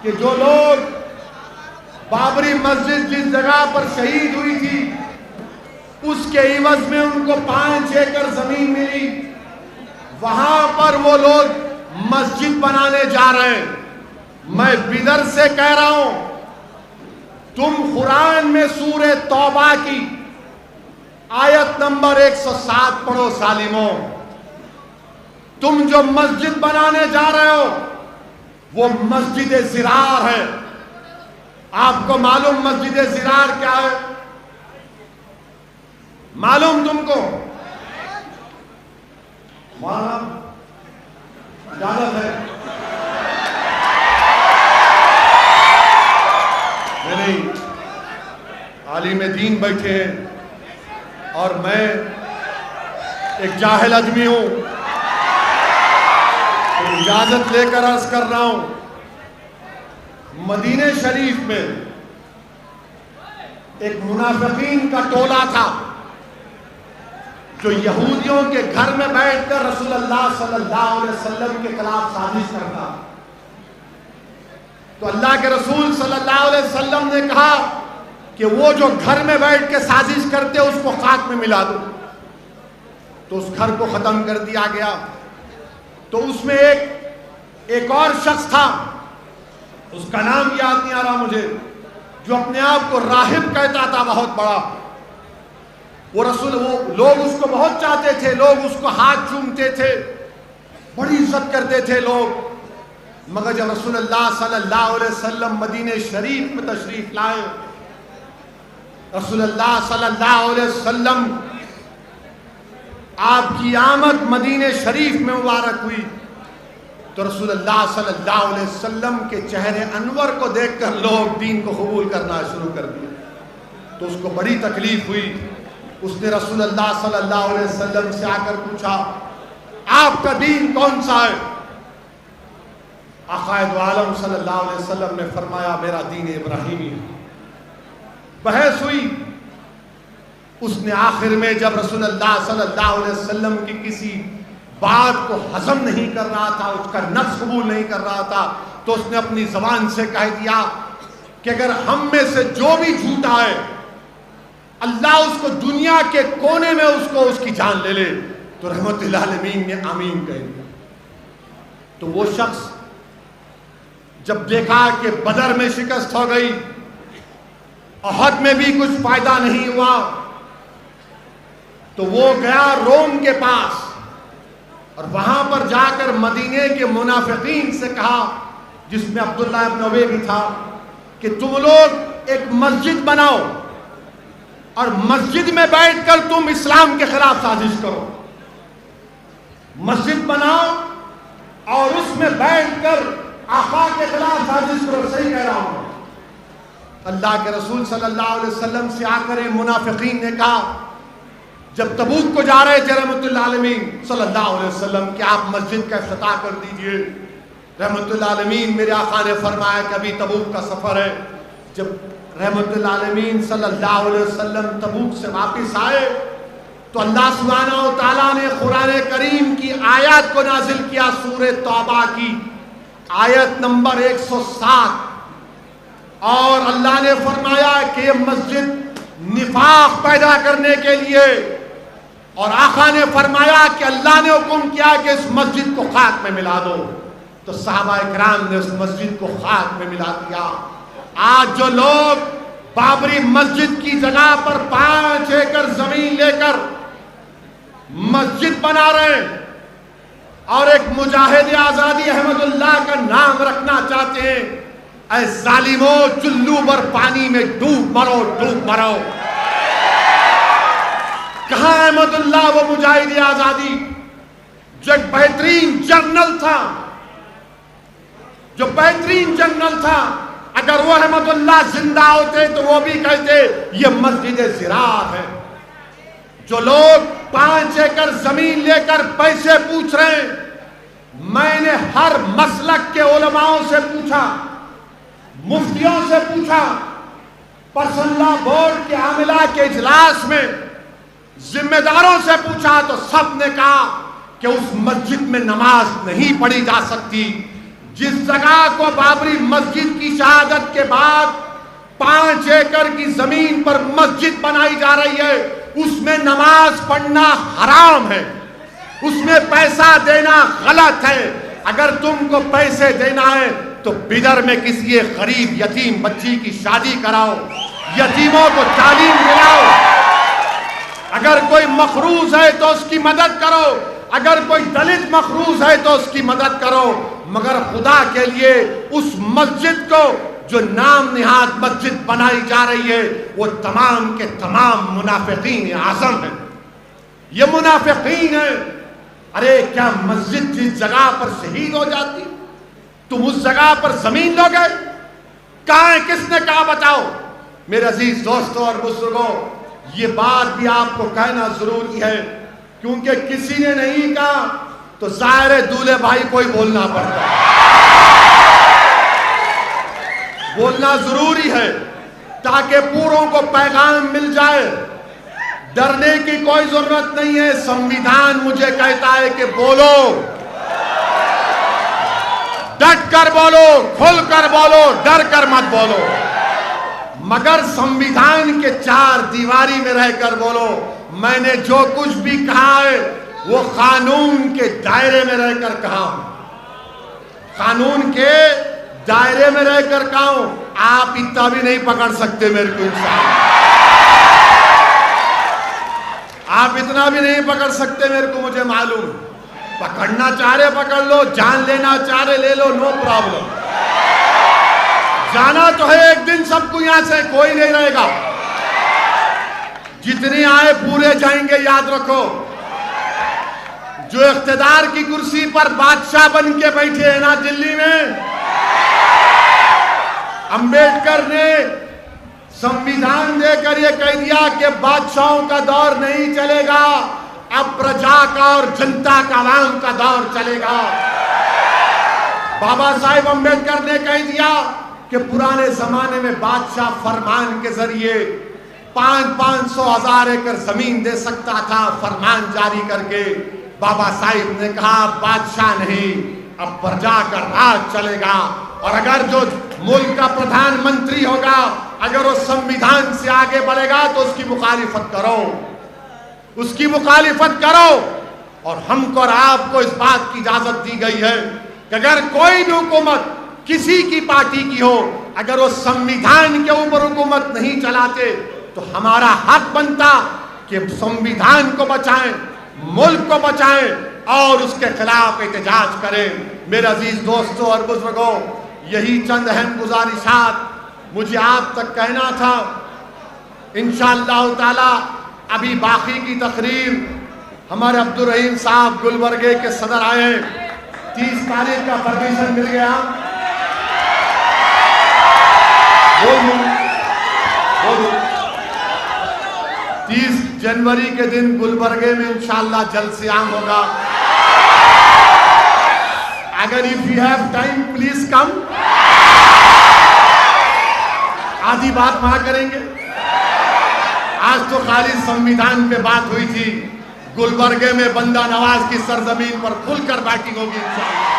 کہ جو لوگ بابری مسجد جس جگہ پر شہید ہوئی تھی اس کے عوض میں ان کو 5 ایکڑ زمین ملی، وہاں پر وہ لوگ مسجد بنانے جا رہے ہیں۔ میں بدر سے کہہ رہا ہوں، تم قرآن میں سورہ توبہ کی آیت نمبر 107 پڑھو ظالموں۔ تم جو مسجد بنانے جا رہے ہو وہ مسجد زرار ہے۔ آپ کو معلوم مسجد زرار کیا ہے؟ معلوم تم کو؟ مولانا اجازت ہے؟ نہیں، عالم دین بیٹھے ہیں اور میں ایک جاہل آدمی ہوں، تو اجازت لے کر عرض کر رہا ہوں۔ مدینہ شریف میں ایک منافقین کا ٹولہ تھا جو یہودیوں کے گھر میں بیٹھ کر رسول اللہ صلی اللہ علیہ وسلم کے خلاف سازش کرتا۔ تو اللہ کے رسول صلی اللہ علیہ وسلم نے کہا کہ وہ جو گھر میں بیٹھ کے سازش کرتے اس کو خاک میں ملا دو۔ تو اس گھر کو ختم کر دیا گیا۔ تو اس میں ایک اور شخص تھا، اس کا نام یاد نہیں آ رہا مجھے، جو اپنے آپ کو راہب کہتا تھا، بہت بڑا۔ وہ لوگ اس کو بہت چاہتے تھے، لوگ اس کو ہاتھ چومتے تھے، بڑی عزت کرتے تھے لوگ۔ مگر جب رسول اللہ صلی اللہ علیہ وسلم مدینہ شریف میں تشریف لائے، رسول اللہ صلی اللہ علیہ وسلم آپ کی آمد مدینہ شریف میں مبارک ہوئی تو رسول اللہ صلی اللہ علیہ وسلم کے چہرے انور کو دیکھ کر لوگ دین کو قبول کرنا شروع کر دیا۔ تو اس کو بڑی تکلیف ہوئی۔ اس نے رسول اللہ صلی اللہ علیہ وسلم سے آ کر پوچھا، آپ کا دین کون سا ہے؟ آقا دو عالم صلی اللہ علیہ وسلم نے فرمایا، میرا دین ابراہیمی ہے۔ بحث ہوئی۔ اس نے آخر میں جب رسول اللہ صلی اللہ علیہ وسلم کی کسی بات کو ہضم نہیں کر رہا تھا، اس کا نفس قبول نہیں کر رہا تھا، تو اس نے اپنی زبان سے کہہ دیا کہ اگر ہم میں سے جو بھی جھوٹا ہے اللہ اس کو دنیا کے کونے میں اس کی جان لے لے۔ تو رحمت اللہ عالمین نے آمین کہہ دیا۔ تو وہ شخص جب دیکھا کہ بدر میں شکست ہو گئی، احد میں بھی کچھ فائدہ نہیں ہوا، تو وہ گیا روم کے پاس اور وہاں پر جا کر مدینے کے منافقین سے کہا، جس میں عبداللہ ابن ابی بھی تھا، کہ تم لوگ ایک مسجد بناؤ اور مسجد میں بیٹھ کر تم اسلام کے خلاف سازش کرو۔ مسجد بناؤ اور اس میں بیٹھ کر آقا کے خلاف سازش کرو۔ صحیح کہہ رہا ہوں؟ اللہ کے رسول صلی اللہ علیہ وسلم سے آ کر منافقین نے کہا، جب تبوک کو جا رہے تھے رحمت اللہ عالمین صلی اللہ علیہ وسلم کہ آپ مسجد کا افتتاح کر دیجئے، رحمت اللہ عالمین میرے آقا نے فرمایا کہ ابھی تبوک کا سفر ہے۔ جب رحمت اللہ عالمین صلی اللہ علیہ وسلم تبوک سے واپس آئے تو اللہ سبحانہ و تعالیٰ نے قرآن کریم کی آیات کو نازل کیا، سورہ توبہ کی آیت نمبر 107، اور اللہ نے فرمایا کہ یہ مسجد نفاق پیدا کرنے کے لیے، اور آقا نے فرمایا کہ اللہ نے حکم کیا کہ اس مسجد کو خاک میں ملا دو۔ تو صحابہ کرام نے اس مسجد کو خاک میں ملا دیا۔ آج جو لوگ بابری مسجد کی جگہ پر 5 ایکڑ زمین لے کر مسجد بنا رہے ہیں اور ایک مجاہد آزادی احمد اللہ کا نام رکھنا چاہتے ہیں، اے ظالموں، چلو بر پانی میں ڈوب مرو، ڈوب مرو۔ کہاں احمد اللہ وہ مجاہد آزادی جو ایک بہترین جنرل تھا، جو بہترین جنرل تھا؟ اگر وہ احمد اللہ زندہ ہوتے تو وہ بھی کہتے یہ مسجد زرار ہے۔ جو لوگ 5 ایکڑ زمین لے کر پیسے پوچھ رہے ہیں، میں نے ہر مسلک کے علماءوں سے پوچھا، مفتیوں سے پوچھا، پرسنل بورڈ کے عاملہ کے اجلاس میں ذمہ داروں سے پوچھا، تو سب نے کہا کہ اس مسجد میں نماز نہیں پڑھی جا سکتی۔ جس جگہ کو بابری مسجد کی شہادت کے بعد 5 ایکڑ کی زمین پر مسجد بنائی جا رہی ہے، اس میں نماز پڑھنا حرام ہے، اس میں پیسہ دینا غلط ہے۔ اگر تم کو پیسے دینا ہے تو بدر میں کسی غریب یتیم بچی کی شادی کراؤ، یتیموں کو تعلیم دلاؤ۔ اگر کوئی مقروض ہے تو اس کی مدد کرو، اگر کوئی دلت مقروض ہے تو اس کی مدد کرو، مگر خدا کے لیے اس مسجد کو جو نام نہاد مسجد بنائی جا رہی ہے وہ تمام کے تمام منافقین اعظم ہیں، یہ منافقین ہیں۔ ارے کیا مسجد جس جگہ پر شہید ہو جاتی تم اس جگہ پر زمین لو گے؟ کہاں ہے؟ کس نے کہا؟ بتاؤ میرے عزیز دوستوں اور بزرگوں، یہ بات بھی آپ کو کہنا ضروری ہے، کیونکہ کسی نے نہیں کہا تو ظاہر ہے دولہے بھائی کو ہی بولنا پڑتا ہے۔ بولنا ضروری ہے تاکہ پوروں کو پیغام مل جائے۔ ڈرنے کی کوئی ضرورت نہیں ہے، سنویدھان مجھے کہتا ہے کہ بولو، ڈٹ کر بولو، کھل کر بولو، ڈر کر مت بولو، مگر سنویدھان کے 4 دیواری میں رہ کر بولو۔ میں نے جو کچھ بھی کہا ہے وہ قانون کے دائرے میں رہ کر کہا ہوں، قانون کے دائرے میں رہ کر کہا ہوں۔ آپ اتنا بھی نہیں پکڑ سکتے میرے کو انسان، آپ اتنا بھی نہیں پکڑ سکتے میرے کو، مجھے معلوم۔ پکڑنا چاہ رہے پکڑ لو، جان لینا چاہ رہے لے لو، نو پرابلم۔ جانا تو ہے ایک دن سب کو یہاں سے، کوئی نہیں رہے گا، جتنے آئے پورے جائیں گے، یاد رکھو۔ جو اقتدار کی کرسی پر بادشاہ بن کے بیٹھے ہیں نا دلی میں، امبیڈکر نے سنویدھان دے کر یہ کہہ دیا کہ بادشاہوں کا دور نہیں چلے گا، اب پرجا کا اور جنتا کا، عوام کا دور چلے گا۔ بابا صاحب امبیڈکر نے کہہ دیا کہ پرانے زمانے میں بادشاہ فرمان کے ذریعے 500,000 ایکڑ زمین دے سکتا تھا، فرمان جاری کر کے۔ بابا صاحب نے کہا بادشاہ نہیں، اب پرجا کا راج چلے گا، اور اگر جو ملک کا پردھان منتری ہوگا اگر وہ سنویدھان سے آگے بڑھے گا تو اس کی مخالفت کرو، اس کی مخالفت کرو۔ اور ہم کو اور آپ کو اس بات کی اجازت دی گئی ہے کہ اگر کوئی بھی حکومت کسی کی پارٹی کی ہو، اگر وہ سنویدھان کے اوپر حکومت نہیں چلاتے تو ہمارا حق بنتا کہ سنویدھان کو بچائیں، ملک کو بچائیں اور اس کے خلاف احتجاج کریں۔ میرے عزیز دوستوں اور بزرگوں، یہی چند اہم گزارشات مجھے آپ تک کہنا تھا۔ انشاءاللہ تعالی ابھی باقی کی تقریر ہمارے عبدالرحیم صاحب گلبرگے کے صدر آئے ہیں، 30 تاریخ کا پرمیشن مل گیا، 30 جنوری کے دن گلبرگے میں انشاءاللہ جلسہ عام ہوگا۔ اگر if you have time please come، آدھی بات وہاں کریں گے۔ آج تو خالی سنویدھان پہ بات ہوئی تھی، گلبرگے میں بندہ نواز کی سرزمین پر کھل کر بیٹھنگ ہوگی انشاءاللہ۔